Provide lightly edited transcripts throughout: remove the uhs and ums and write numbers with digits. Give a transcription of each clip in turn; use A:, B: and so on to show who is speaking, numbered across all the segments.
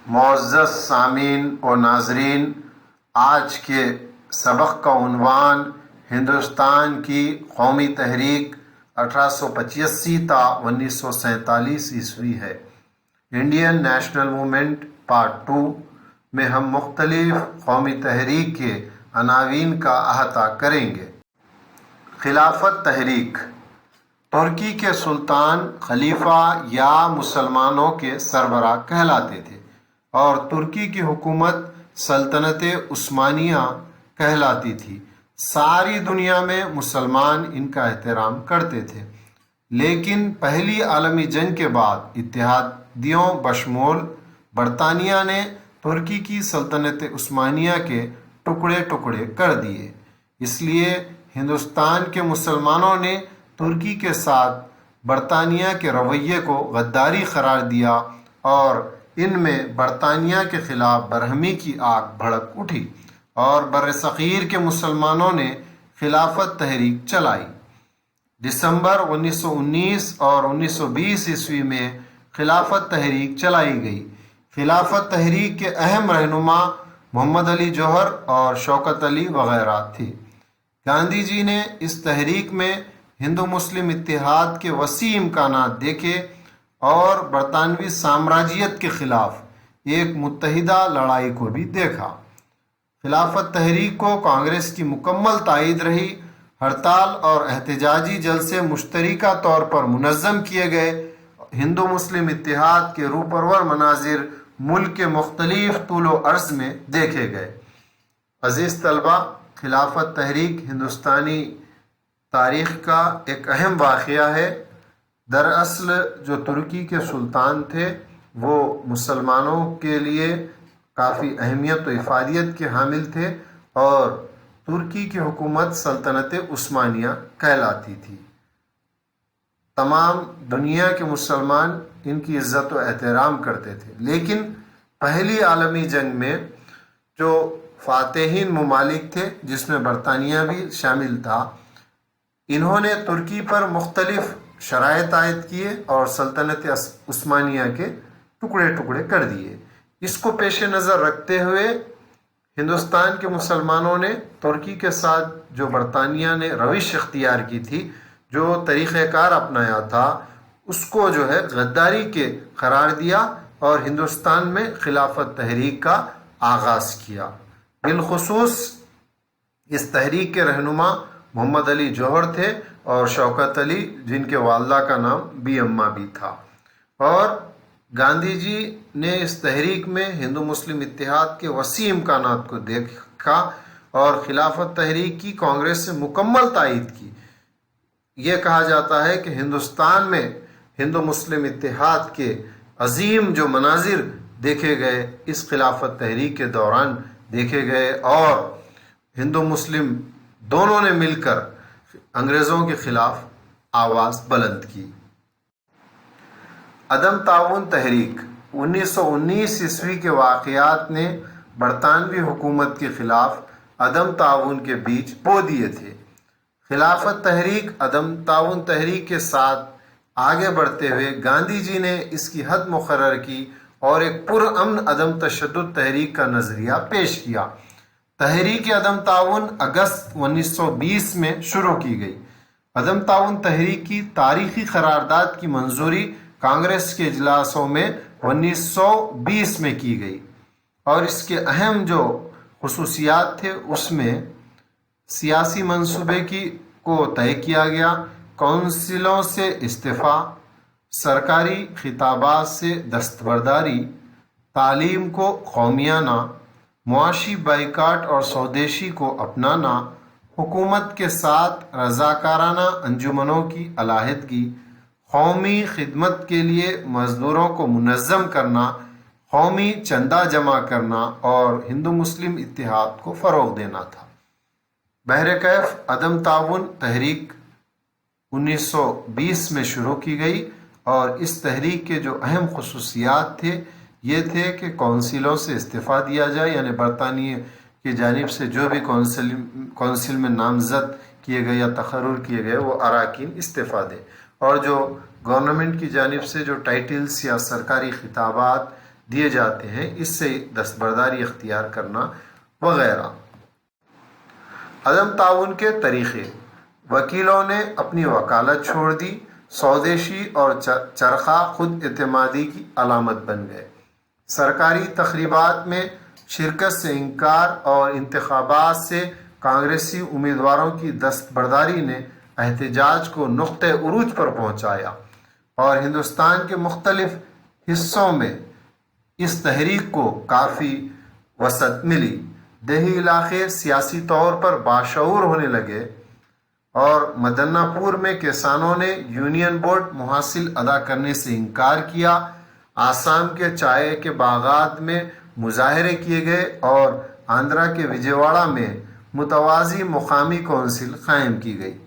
A: معزز سامعین و ناظرین، آج کے سبق کا عنوان ہندوستان کی قومی تحریک 1885 تا 1947 عیسوی ہے۔ انڈین نیشنل موومنٹ پارٹ 2 میں ہم مختلف قومی تحریک کے عناوین کا احاطہ کریں گے۔ خلافت تحریک ترکی کے سلطان خلیفہ یا مسلمانوں کے سربراہ کہلاتے تھے اور ترکی کی حکومت سلطنت عثمانیہ کہلاتی تھی۔ ساری دنیا میں مسلمان ان کا احترام کرتے تھے، لیکن پہلی عالمی جنگ کے بعد اتحادیوں بشمول برطانیہ نے ترکی کی سلطنت عثمانیہ کے ٹکڑے ٹکڑے کر دیے۔ اس لیے ہندوستان کے مسلمانوں نے ترکی کے ساتھ برطانیہ کے رویے کو غداری قرار دیا اور ان میں برطانیہ کے خلاف برہمی کی آگ بھڑک اٹھی اور برصغیر کے مسلمانوں نے خلافت تحریک چلائی۔ دسمبر 1919 اور 1920 عیسوی میں خلافت تحریک چلائی گئی۔ خلافت تحریک کے اہم رہنما محمد علی جوہر اور شوکت علی وغیرہ تھے۔ گاندھی جی نے اس تحریک میں ہندو مسلم اتحاد کے وسیع امکانات دیکھے اور برطانوی سامراجیت کے خلاف ایک متحدہ لڑائی کو بھی دیکھا۔ خلافت تحریک کو کانگریس کی مکمل تائید رہی۔ ہڑتال اور احتجاجی جلسے مشترکہ طور پر منظم کیے گئے۔ ہندو مسلم اتحاد کے روپرور مناظر ملک کے مختلف طول و عرض میں دیکھے گئے۔ عزیز طلبہ، خلافت تحریک ہندوستانی تاریخ کا ایک اہم واقعہ ہے۔ دراصل جو ترکی کے سلطان تھے وہ مسلمانوں کے لیے کافی اہمیت و افادیت کے حامل تھے اور ترکی کی حکومت سلطنت عثمانیہ کہلاتی تھی۔ تمام دنیا کے مسلمان ان کی عزت و احترام کرتے تھے، لیکن پہلی عالمی جنگ میں جو فاتحین ممالک تھے جس میں برطانیہ بھی شامل تھا، انہوں نے ترکی پر مختلف شرائط عائد کیے اور سلطنت عثمانیہ کے ٹکڑے ٹکڑے کر دیے۔ اس کو پیش نظر رکھتے ہوئے ہندوستان کے مسلمانوں نے ترکی کے ساتھ جو برطانیہ نے روش اختیار کی تھی، جو طریقہ کار اپنایا تھا، اس کو جو ہے غداری کے قرار دیا اور ہندوستان میں خلافت تحریک کا آغاز کیا۔ بالخصوص اس تحریک کے رہنما محمد علی جوہر تھے اور شوکت علی، جن کے والدہ کا نام بی اماں بھی تھا۔ اور گاندھی جی نے اس تحریک میں ہندو مسلم اتحاد کے وسیع امکانات کو دیکھا اور خلافت تحریک کی کانگریس سے مکمل تائید کی۔ یہ کہا جاتا ہے کہ ہندوستان میں ہندو مسلم اتحاد کے عظیم جو مناظر دیکھے گئے اس خلافت تحریک کے دوران دیکھے گئے اور ہندو مسلم دونوں نے مل کر انگریزوں کے خلاف آواز بلند کی۔ عدم تعاون تحریک 1919 عیسوی کے واقعات نے برطانوی حکومت کے خلاف عدم تعاون کے بیج بو دیے تھے۔ خلافت تحریک عدم تعاون تحریک کے ساتھ آگے بڑھتے ہوئے گاندھی جی نے اس کی حد مقرر کی اور ایک پرامن عدم تشدد تحریک کا نظریہ پیش کیا۔ تحریک عدم تعاون اگست 1920 میں شروع کی گئی۔ عدم تعاون تحریک کی تاریخی قرارداد کی منظوری کانگریس کے اجلاسوں میں 1920 میں کی گئی اور اس کے اہم جو خصوصیات تھے اس میں سیاسی منصوبے کو طے کیا گیا، کونسلوں سے استعفیٰ، سرکاری خطابات سے دستبرداری، تعلیم کو قومیانہ، معاشی بائیکاٹ اور سودیشی کو اپنانا، حکومت کے ساتھ رضاکارانہ انجمنوں کی علیحدگی، قومی خدمت کے لیے مزدوروں کو منظم کرنا، قومی چندہ جمع کرنا اور ہندو مسلم اتحاد کو فروغ دینا تھا۔ بہرکیف عدم تعاون تحریک 1920 میں شروع کی گئی اور اس تحریک کے جو اہم خصوصیات تھے یہ تھے کہ کونسلوں سے استعفیٰ دیا جائے، یعنی برطانیہ کی جانب سے جو بھی کونسل میں نامزد کیے گئے یا تقرر کیے گئے وہ اراکین استعفیٰ دیں، اور جو گورنمنٹ کی جانب سے جو ٹائٹلز یا سرکاری خطابات دیے جاتے ہیں، اس سے دستبرداری اختیار کرنا وغیرہ۔ عدم تعاون کے طریقے: وکیلوں نے اپنی وکالت چھوڑ دی، سودیشی اور چرخہ خود اعتمادی کی علامت بن گئے، سرکاری تقریبات میں شرکت سے انکار اور انتخابات سے کانگریسی امیدواروں کی دستبرداری نے احتجاج کو نقطۂ عروج پر پہنچایا، اور ہندوستان کے مختلف حصوں میں اس تحریک کو کافی وسعت ملی۔ دیہی علاقے سیاسی طور پر باشعور ہونے لگے، اور مدنہ پور میں کسانوں نے یونین بورڈ محاصل ادا کرنے سے انکار کیا۔ آسام کے چائے کے باغات میں مظاہرے کیے گئے، اور آندھرا کے وجے واڑہ میں متوازی مقامی کونسل قائم کی گئی۔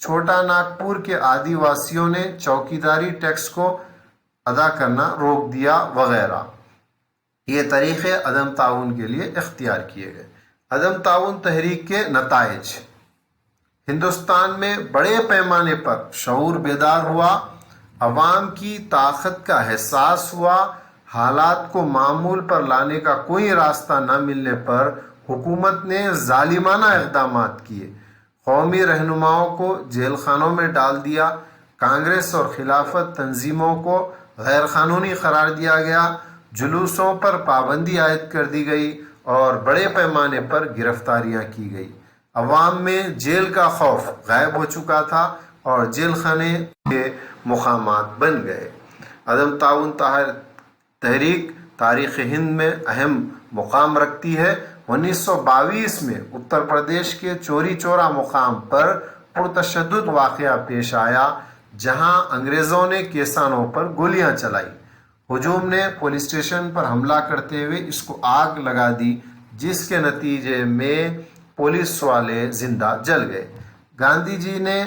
A: چھوٹا ناگپور کے آدی واسیوں نے چوکیداری ٹیکس کو ادا کرنا روک دیا وغیرہ۔ یہ طریقے عدم تعاون کے لیے اختیار کیے گئے۔ عدم تعاون تحریک کے نتائج: ہندوستان میں بڑے پیمانے پر شعور بیدار ہوا، عوام کی طاقت کا احساس ہوا۔ حالات کو معمول پر لانے کا کوئی راستہ نہ ملنے پر حکومت نے ظالمانہ اقدامات کیے، قومی رہنماؤں کو جیل خانوں میں ڈال دیا، کانگریس اور خلافت تنظیموں کو غیر قانونی قرار دیا گیا، جلوسوں پر پابندی عائد کر دی گئی، اور بڑے پیمانے پر گرفتاریاں کی گئی۔ عوام میں جیل کا خوف غائب ہو چکا تھا، اور جیل خانے کے مقامات بن گئے۔ عدم تعاون تحریک تاریخ ہند میں اہم مقام رکھتی ہے۔ 1922 میں اتر پردیش کے چوری چورا مقام پر پرتشدد واقعہ پیش آیا، جہاں انگریزوں نے کسانوں پر گولیاں چلائی۔ ہجوم نے پولیس اسٹیشن پر حملہ کرتے ہوئے اس کو آگ لگا دی، جس کے نتیجے میں پولیس والے زندہ جل گئے۔ گاندھی جی نے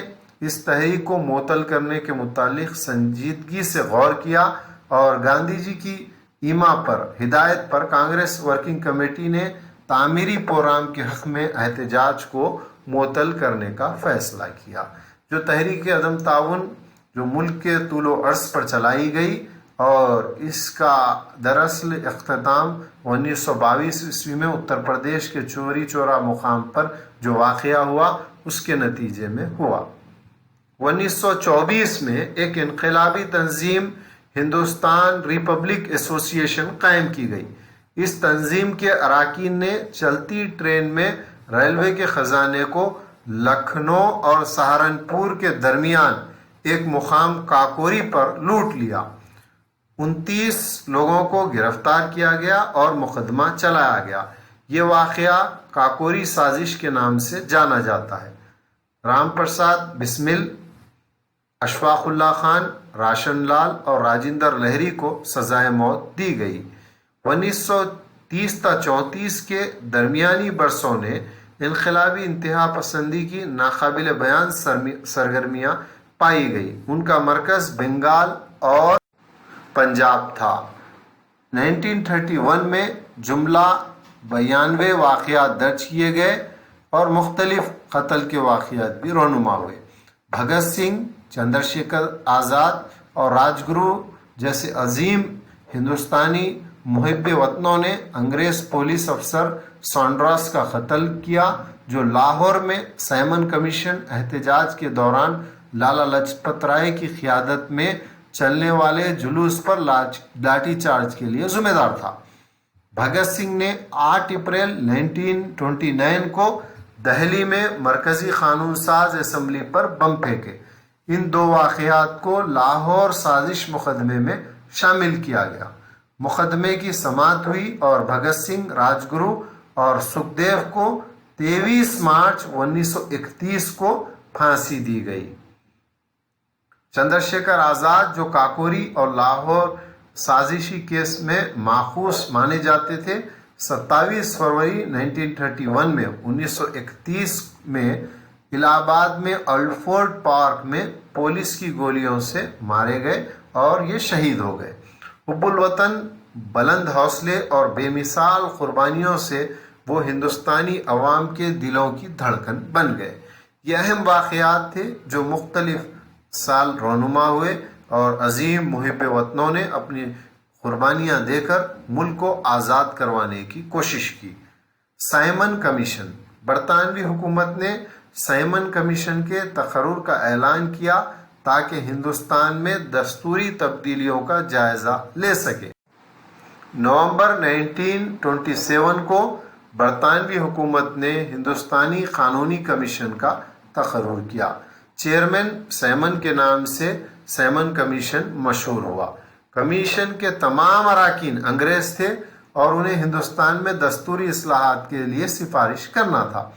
A: اس تحریک کو معطل کرنے کے متعلق سنجیدگی سے غور کیا، اور گاندھی جی کی ایما پر ہدایت پر کانگریس ورکنگ کمیٹی نے تعمیری پروگرام کے حق میں احتجاج کو معطل کرنے کا فیصلہ کیا۔ جو تحریک عدم تعاون جو ملک کے طول و عرض پر چلائی گئی، اور اس کا دراصل اختتام 1922 عیسوی میں اتر پردیش کے چوری چورا مقام پر جو واقعہ ہوا اس کے نتیجے میں ہوا۔ 1924 میں ایک انقلابی تنظیم ہندوستان ریپبلک ایسوسی ایشن قائم کی گئی۔ اس تنظیم کے اراکین نے چلتی ٹرین میں ریلوے کے خزانے کو لکھنؤ اور سہارنپور کے درمیان ایک مقام کاکوری پر لوٹ لیا۔ 29 لوگوں کو گرفتار کیا گیا اور مقدمہ چلایا گیا۔ یہ واقعہ کاکوری سازش کے نام سے جانا جاتا ہے۔ رام پرساد بسمل، اشفاق اللہ خان، راشن لال اور راجندر لہری کو سزائے موت دی گئی۔ 1930 تا 34 کے درمیانی برسوں نے انقلابی انتہا پسندی کی ناقابل بیان سرگرمیاں پائی گئی۔ ان کا مرکز بنگال اور پنجاب تھا۔ 1931 میں جملہ 92 واقعات درج کیے گئے، اور مختلف قتل کے واقعات بھی رونما ہوئے۔ بھگت سنگھ، چندر شیکھر آزاد اور راج گرو جیسے عظیم ہندوستانی محب وطنوں نے انگریز پولیس افسر سانڈراس کا قتل کیا، جو لاہور میں سائمن کمیشن احتجاج کے دوران لالا لاجپت رائے کی قیادت میں چلنے والے جلوس پر لاٹھی چارج کے لیے ذمہ دار تھا۔ بھگت سنگھ نے 8 اپریل 1929 کو دہلی میں مرکزی قانون ساز اسمبلی پر بم پھینکے۔ ان دو واقعات کو لاہور سازش مقدمے میں شامل کیا گیا۔ مقدمے کی سماعت ہوئی، اور بھگت سنگھ، راج گرو اور سکھدیو کو 23 مارچ 1931 کو پھانسی دی گئی۔ چندر شیکھر آزاد، جو کاکوری اور لاہور سازشی کیس میں ماخوذ مانے جاتے تھے، 27 فروری 1931 میں 1931 میں الہ آباد میں اولڈ فورٹ پارک میں پولیس کی گولیوں سے مارے گئے، اور یہ شہید ہو گئے۔ حب الوطن، بلند حوصلے اور بے مثال قربانیوں سے وہ ہندوستانی عوام کے دلوں کی دھڑکن بن گئے۔ یہ اہم واقعات تھے جو مختلف سال رونما ہوئے، اور عظیم محب وطنوں نے اپنی قربانیاں دے کر ملک کو آزاد کروانے کی کوشش کی۔ سائمن کمیشن، برطانوی حکومت نے سائمن کمیشن کے تقرر کا اعلان کیا تاکہ ہندوستان میں دستوری تبدیلیوں کا جائزہ لے سکے۔ نومبر 1927 کو برطانوی حکومت نے ہندوستانی قانونی کمیشن کا تقرر کیا۔ چیئرمین سائمن کے نام سے سائمن کمیشن مشہور ہوا۔ کمیشن کے تمام اراکین انگریز تھے اور انہیں ہندوستان میں دستوری اصلاحات کے لیے سفارش کرنا تھا۔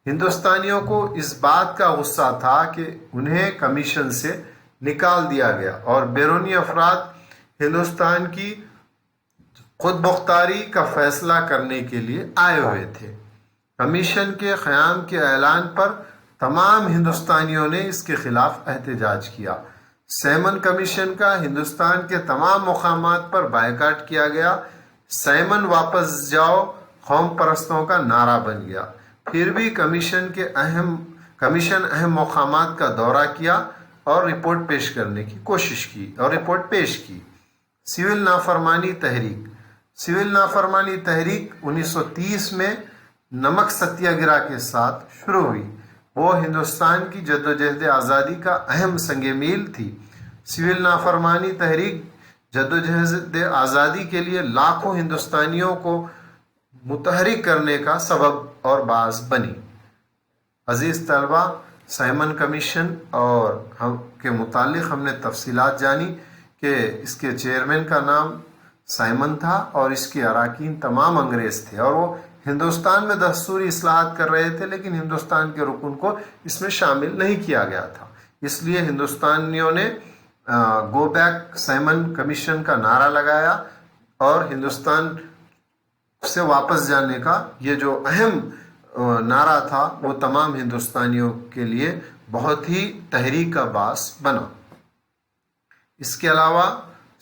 A: ہندوستانیوں کو اس بات کا غصہ تھا کہ انہیں کمیشن سے نکال دیا گیا اور بیرونی افراد ہندوستان کی خود مختاری کا فیصلہ کرنے کے لیے آئے ہوئے تھے۔ کمیشن کے قیام کے اعلان پر تمام ہندوستانیوں نے اس کے خلاف احتجاج کیا۔ سائمن کمیشن کا ہندوستان کے تمام مقامات پر بائیکاٹ کیا گیا۔ سائمن واپس جاؤ قوم پرستوں کا نعرہ بن گیا۔ پھر بھی کمیشن اہم مقامات کا دورہ کیا اور رپورٹ پیش کرنے کی کوشش کی اور رپورٹ پیش کی۔ سول نافرمانی تحریک، سول نافرمانی تحریک 1930 میں نمک ستیہ گرہ کے ساتھ شروع ہوئی۔ وہ ہندوستان کی جدوجہد آزادی کا اہم سنگ میل تھی۔ سول نافرمانی تحریک جدوجہد آزادی کے لیے لاکھوں ہندوستانیوں کو متحرک کرنے کا سبب اور باعث بنی۔ عزیز طلبہ، سائمن کمیشن اور کے متعلق ہم نے تفصیلات جانی کہ اس کے چیئرمین کا نام سائمن تھا اور اس کے اراکین تمام انگریز تھے اور وہ ہندوستان میں دستوری اصلاحات کر رہے تھے، لیکن ہندوستان کے رکن کو اس میں شامل نہیں کیا گیا تھا۔ اس لیے ہندوستانیوں نے گو بیک سائمن کمیشن کا نعرہ لگایا اور ہندوستان سے واپس جانے کا یہ جو اہم نعرہ تھا وہ تمام ہندوستانیوں کے لیے بہت ہی تحریک کا باعث بنا۔ اس کے علاوہ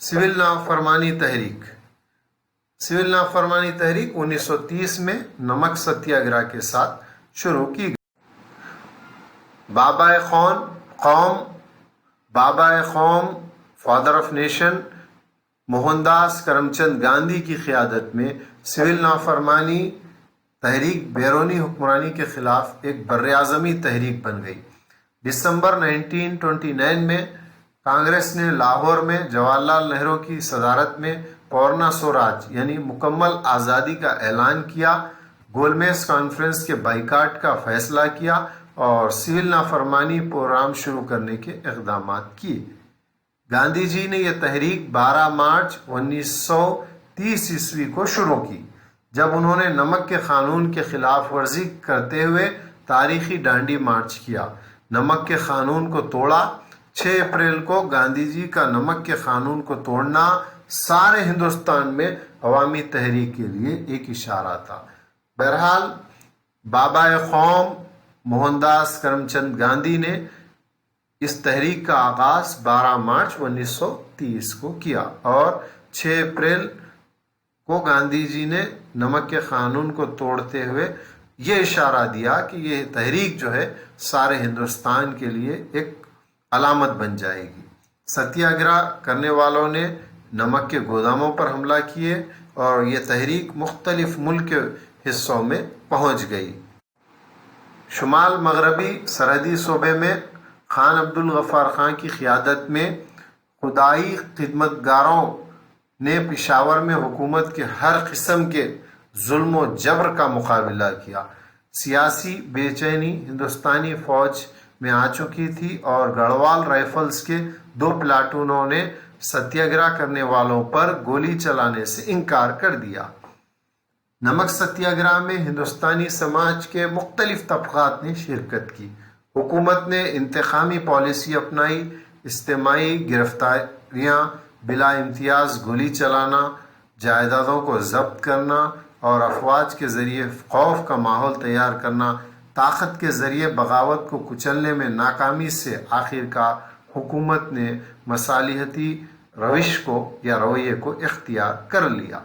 A: سول نافرمانی تحریک، سول نافرمانی تحریک 1930 میں نمک ستیہ گرہ کے ساتھ شروع کی گئی۔ بابائے قوم، father of nation Mohandas Karamchand Gandhi کی قیادت میں سول نافرمانی تحریک بیرونی حکمرانی کے خلاف ایک براعظمی تحریک بن گئی۔ دسمبر 1929 میں کانگریس نے لاہور میں جواہر لال نہرو کی صدارت میں پورنا سوراج یعنی مکمل آزادی کا اعلان کیا، گولمیز کانفرنس کے بائیکاٹ کا فیصلہ کیا اور سول نافرمانی پروگرام شروع کرنے کے اقدامات کیے۔ گاندھی جی نے یہ تحریک 12 مارچ 1930 عیسوی کو شروع کی، جب انہوں نے نمک کے قانون کے خلاف ورزی کرتے ہوئے تاریخی ڈانڈی مارچ کیا، نمک کے قانون کو توڑا۔ 6 اپریل کو گاندھی جی کا نمک کے قانون کو توڑنا سارے ہندوستان میں عوامی تحریک کے لیے ایک اشارہ تھا۔ بہرحال بابائے قوم موہن داس کرم چند گاندھی نے اس تحریک کا آغاز 12 مارچ 1930 کو کیا اور 6 اپریل کو گاندھی جی نے نمک کے قانون کو توڑتے ہوئے یہ اشارہ دیا کہ یہ تحریک جو ہے سارے ہندوستان کے لیے ایک علامت بن جائے گی۔ ستیہ گرہ کرنے والوں نے نمک کے گوداموں پر حملہ کیے اور یہ تحریک مختلف ملک کے حصوں میں پہنچ گئی۔ شمال مغربی سرحدی صوبے میں خان عبدالغفار خان کی قیادت میں خدائی خدمتگاروں نے پشاور میں حکومت کے ہر قسم کے ظلم و جبر کا مقابلہ کیا۔ سیاسی بے چینی ہندوستانی فوج میں آ چکی تھی اور گڑھوال رائفلز کے 2 پلاٹونوں نے ستیہ گرہ کرنے والوں پر گولی چلانے سے انکار کر دیا۔ نمک ستیہ گرہ میں ہندوستانی سماج کے مختلف طبقات نے شرکت کی۔ حکومت نے انتقامی پالیسی اپنائی، اجتماعی گرفتاریاں، بلا امتیاز گولی چلانا، جائیدادوں کو ضبط کرنا اور افواج کے ذریعے خوف کا ماحول تیار کرنا، طاقت کے ذریعے بغاوت کو کچلنے میں ناکامی سے آخرکار حکومت نے مصالحتی روش کو یا رویے کو اختیار کر لیا۔